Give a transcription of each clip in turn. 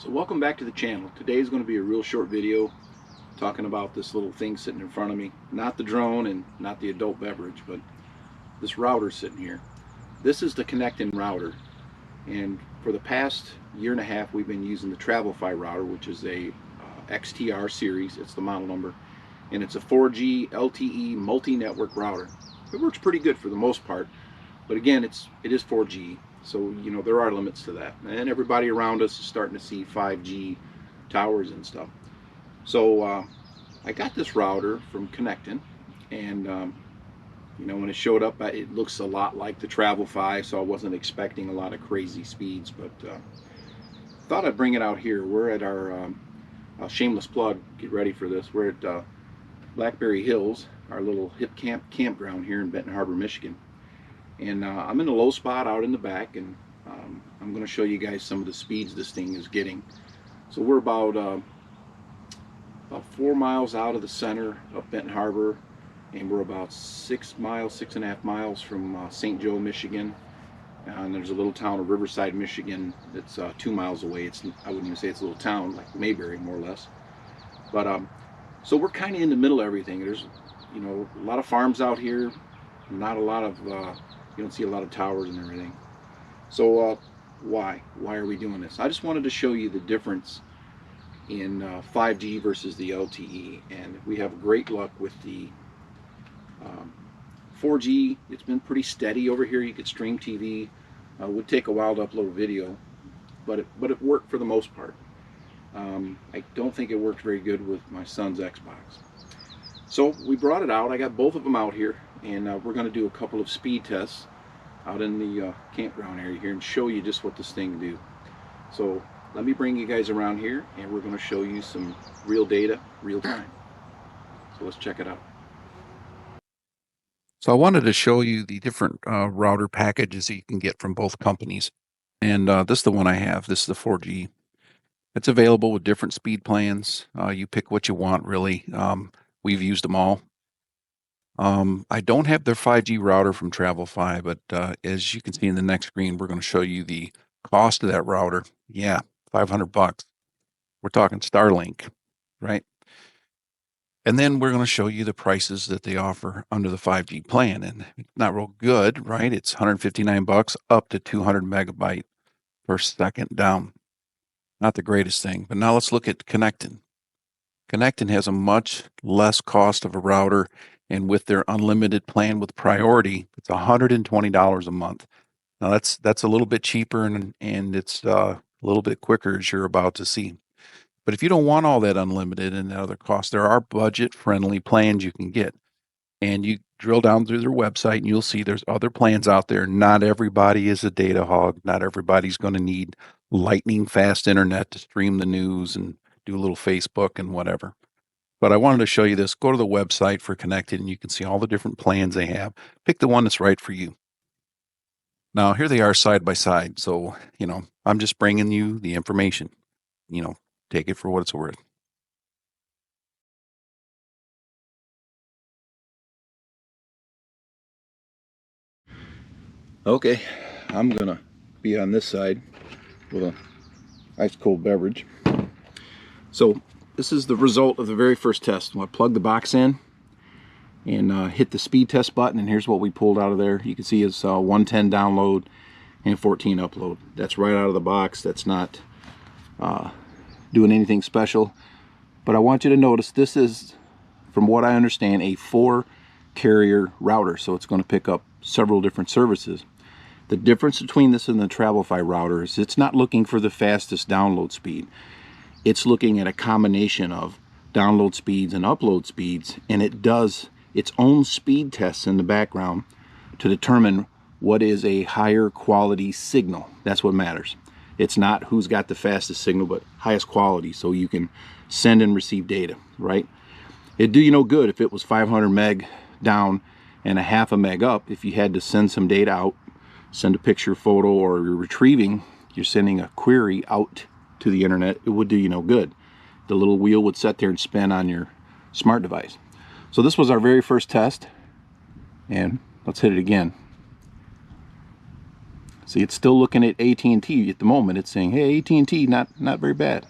So welcome back to the channel. Today is going to be a real short video talking about this little thing sitting in front of me. Not the drone and not the adult beverage, but this router sitting here. This is the ConnecTen Router, and for the past year and a half we've been using the TravlFI router, which is a XTR series. It's the model number, and it's a 4G LTE multi-network router. It works pretty good for the most part, but again, it is 4G. So, you know, there are limits to that. And everybody around us is starting to see 5G towers and stuff. So I got this router from ConnecTen, and you know, when it showed up, it looks a lot like the TravlFI, so I wasn't expecting a lot of crazy speeds, but thought I'd bring it out here. We're at our shameless plug, get ready for this. We're at Blackberry Hills, our little hip campground here in Benton Harbor, Michigan. And I'm in a low spot out in the back, and I'm going to show you guys some of the speeds this thing is getting. So we're about 4 miles out of the center of Benton Harbor, and we're about 6 miles, 6.5 miles from St. Joe, Michigan. And there's a little town of Riverside, Michigan that's 2 miles away. I wouldn't even say it's a little town, like Mayberry, more or less. But so we're kind of in the middle of everything. There's, you know, a lot of farms out here, not a lot of you don't see a lot of towers and everything. So why are we doing this? I just wanted to show you the difference in 5G versus the LTE, and we have great luck with the 4G. It's been pretty steady over here. You could stream TV. It would take a while to upload video, but it worked for the most part. I don't think it worked very good with my son's Xbox. So we brought it out. I got both of them out here, and we're going to do a couple of speed tests out in the campground area here and show you just what this thing can do. So let me bring you guys around here, and we're going to show you some real data, real time. So let's check it out. So I wanted to show you the different router packages that you can get from both companies. And this is the one I have. This is the 4G. It's available with different speed plans. You pick what you want, really. We've used them all. I don't have their 5G router from TravlFI, but as you can see in the next screen, we're going to show you the cost of that router. Yeah, $500. We're talking Starlink, right? And then we're going to show you the prices that they offer under the 5G plan. And it's not real good, right? It's $159 up to 200 megabyte per second down. Not the greatest thing. But now let's look at ConnecTen. ConnecTen has a much less cost of a router, and with their unlimited plan with priority, it's $120 a month. Now that's a little bit cheaper, and it's a little bit quicker, as you're about to see. But if you don't want all that unlimited and other costs, there are budget-friendly plans you can get. And you drill down through their website and you'll see there's other plans out there. Not everybody is a data hog. Not everybody's going to need lightning fast internet to stream the news and do a little Facebook and whatever. But I wanted to show you this. Go to the website for ConnecTen and you can see all the different plans they have. Pick the one that's right for you. Now, here they are side by side. So, you know, I'm just bringing you the information. You know, take it for what it's worth. Okay, I'm gonna be on this side with a ice cold beverage. So this is the result of the very first test. I plug the box in and hit the speed test button, and here's what we pulled out of there. You can see it's 110 download and 14 upload. That's right out of the box. That's not doing anything special. But I want you to notice this is, from what I understand, a 4-carrier router, so it's going to pick up several different services. The difference between this and the TravlFI router is it's not looking for the fastest download speed. It's looking at a combination of download speeds and upload speeds, and it does its own speed tests in the background to determine what is a higher quality signal. That's what matters. It's not who's got the fastest signal, but highest quality, so you can send and receive data, right? It'd do you no good if it was 500 meg down and a half a meg up. If you had to send some data out, send a picture, photo, or you're retrieving, you're sending a query out to the internet, it would do you no good. The little wheel would sit there and spin on your smart device. So this was our very first test, and let's hit it again. See, it's still looking at AT&T at the moment. It's saying, hey, AT&T, not very bad.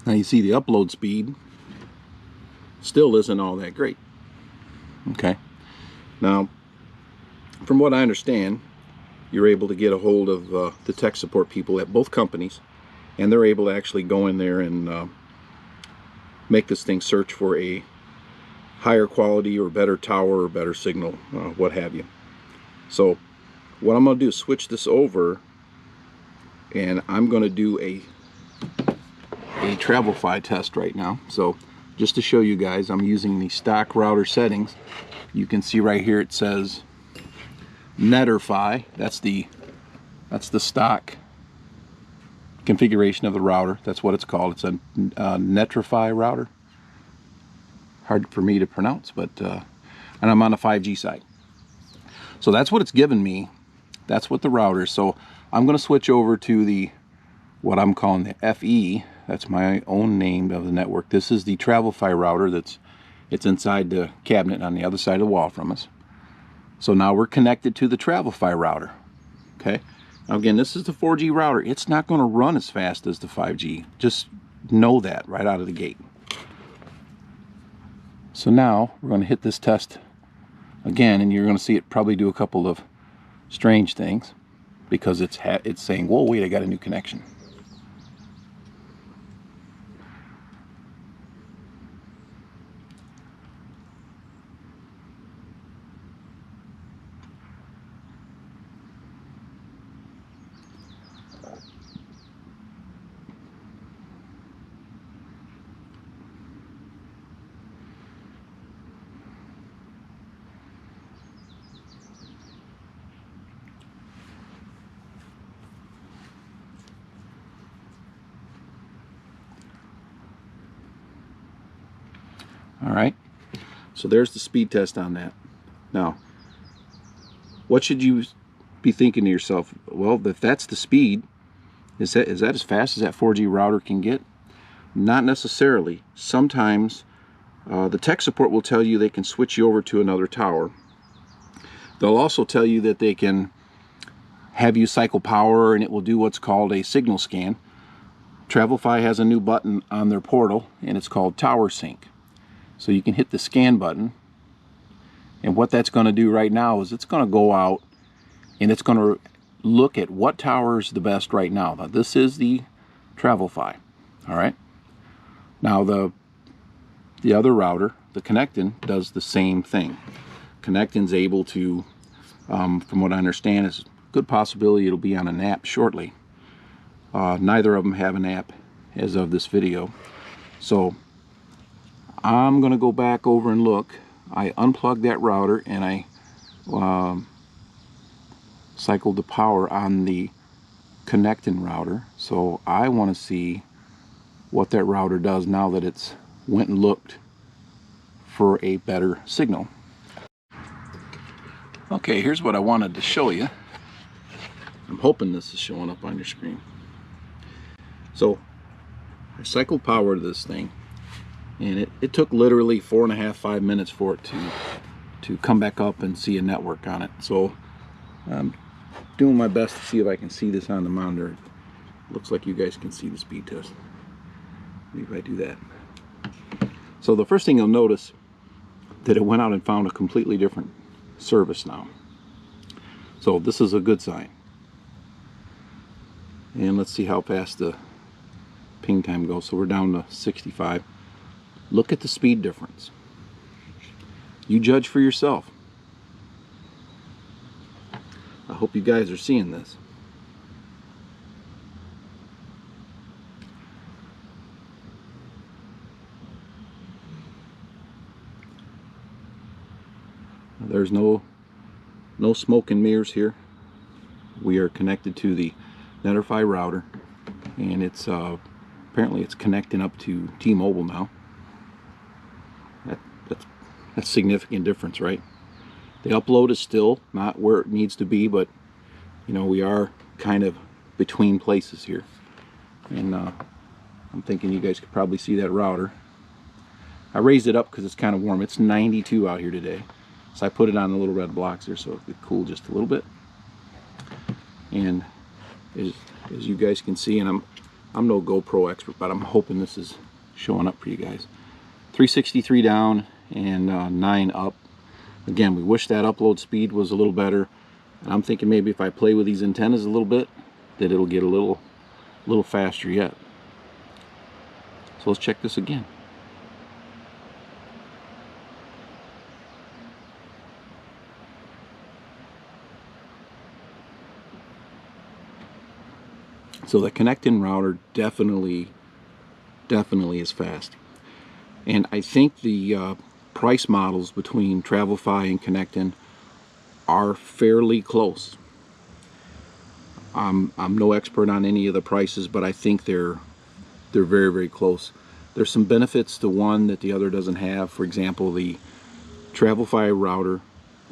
Now you see the upload speed still isn't all that great. Okay. Now, from what I understand, you're able to get a hold of the tech support people at both companies, and they're able to actually go in there and make this thing search for a higher quality or better tower or better signal, what have you. So what I'm going to do is switch this over, and I'm going to do a TravlFI test right now. So just to show you guys, I'm using the stock router settings. You can see right here it says NetterFi. That's the stock configuration of the router. That's what it's called. It's a NetterFi router. Hard for me to pronounce, but and I'm on the 5G side. So that's what it's given me. That's what the router is. So I'm going to switch over to the what I'm calling the FE. That's my own name of the network. This is the TravlFI router it's inside the cabinet on the other side of the wall from us. So now we're connected to the TravlFI router. Okay. Now again, this is the 4G router. It's not going to run as fast as the 5G. Just know that right out of the gate. So now we're going to hit this test again, and you're going to see it probably do a couple of strange things because it's saying, whoa, wait, I got a new connection. All right, so there's the speed test on that. Now, what should you be thinking to yourself? Well, if that's the speed, is that as fast as that 4G router can get? Not necessarily. Sometimes the tech support will tell you they can switch you over to another tower. They'll also tell you that they can have you cycle power, and it will do what's called a signal scan. TravlFI has a new button on their portal, and it's called Tower Sync. So you can hit the scan button, and what that's going to do right now is it's going to go out and it's going to look at what tower is the best right now. Now this is the TravlFI. All right. Now the other router, the ConnecTen, does the same thing. ConnecTen's able to, from what I understand, is a good possibility it'll be on an app shortly. Neither of them have an app as of this video. So I'm going to go back over and look. I unplugged that router and I cycled the power on the ConnecTen router. So I want to see what that router does now that it's went and looked for a better signal. Okay, here's what I wanted to show you. I'm hoping this is showing up on your screen. So I cycled power to this thing, and it took literally 4.5–5 minutes for it to come back up and see a network on it. So I'm doing my best to see if I can see this on the monitor. Looks like you guys can see the speed test. Maybe if I do that. So the first thing you'll notice that it went out and found a completely different service now. So this is a good sign. And let's see how fast the ping time goes. So we're down to 65. Look at the speed difference. You judge for yourself. I hope you guys are seeing this. There's no smoke and mirrors here. We are connected to the NetterFi router. and it's apparently it's connecting up to T-Mobile now. That's a significant difference, right? The upload is still not where it needs to be, but you know, we are kind of between places here, and I'm thinking you guys could probably see that router. I raised it up because it's kind of warm. It's 92 out here today, so I put it on the little red blocks there so it could cool just a little bit. And as you guys can see, and I'm no GoPro expert, but I'm hoping this is showing up for you guys. 363 down and 9 up. Again, we wish that upload speed was a little better, and I'm thinking maybe if I play with these antennas a little bit, that it'll get a little faster yet. So let's check this again. So the ConnecTen router definitely is fast. And I think the price models between TravlFI and ConnecTen are fairly close. I'm no expert on any of the prices, but I think they're very, very close. There's some benefits to one that the other doesn't have. For example, the TravlFI router,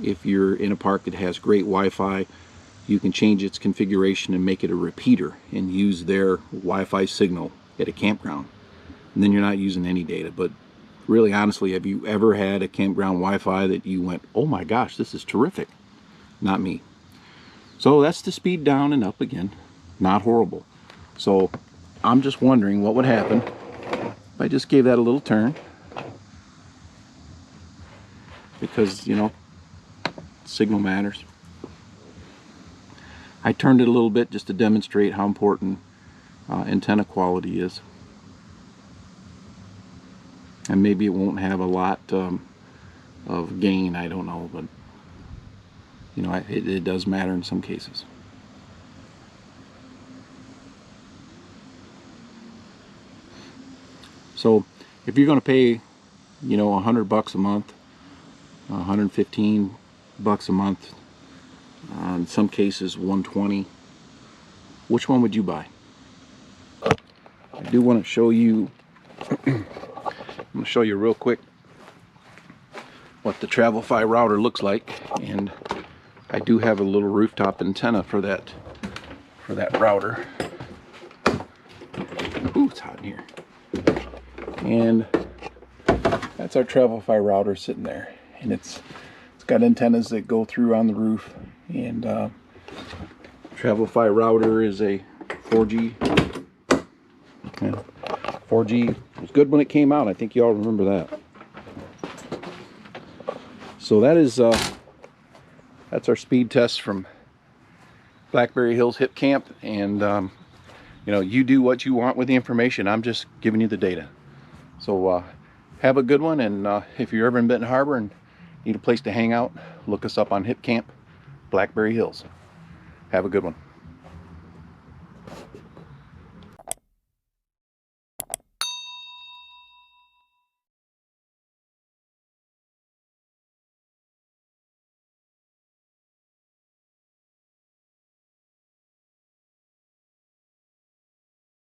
if you're in a park that has great Wi-Fi, you can change its configuration and make it a repeater and use their Wi-Fi signal at a campground. And then you're not using any data. But really, honestly, have you ever had a campground Wi-Fi that you went, oh my gosh, this is terrific? Not me. So that's the speed down and up again. Not horrible. So I'm just wondering what would happen if I just gave that a little turn. Because, you know, signal matters. I turned it a little bit just to demonstrate how important antenna quality is. And maybe it won't have a lot of gain, I don't know, but you know, it does matter in some cases. So if you're going to pay, you know, $100 a month, 115 bucks a month, in some cases 120, which one would you buy? I do want to show you I'm going to show you real quick what the TravlFI router looks like, and I do have a little rooftop antenna for that router. Ooh, it's hot in here. And that's our TravlFI router sitting there, and it's got antennas that go through on the roof. And TravlFI router is a 4G. Yeah, 4G was good when it came out. I think you all remember that. So that is that's our speed test from Blackberry Hills Hip Camp, and you know, you do what you want with the information. I'm just giving you the data. So have a good one, and if you're ever in Benton Harbor and need a place to hang out, look us up on Hip Camp, Blackberry Hills. Have a good one.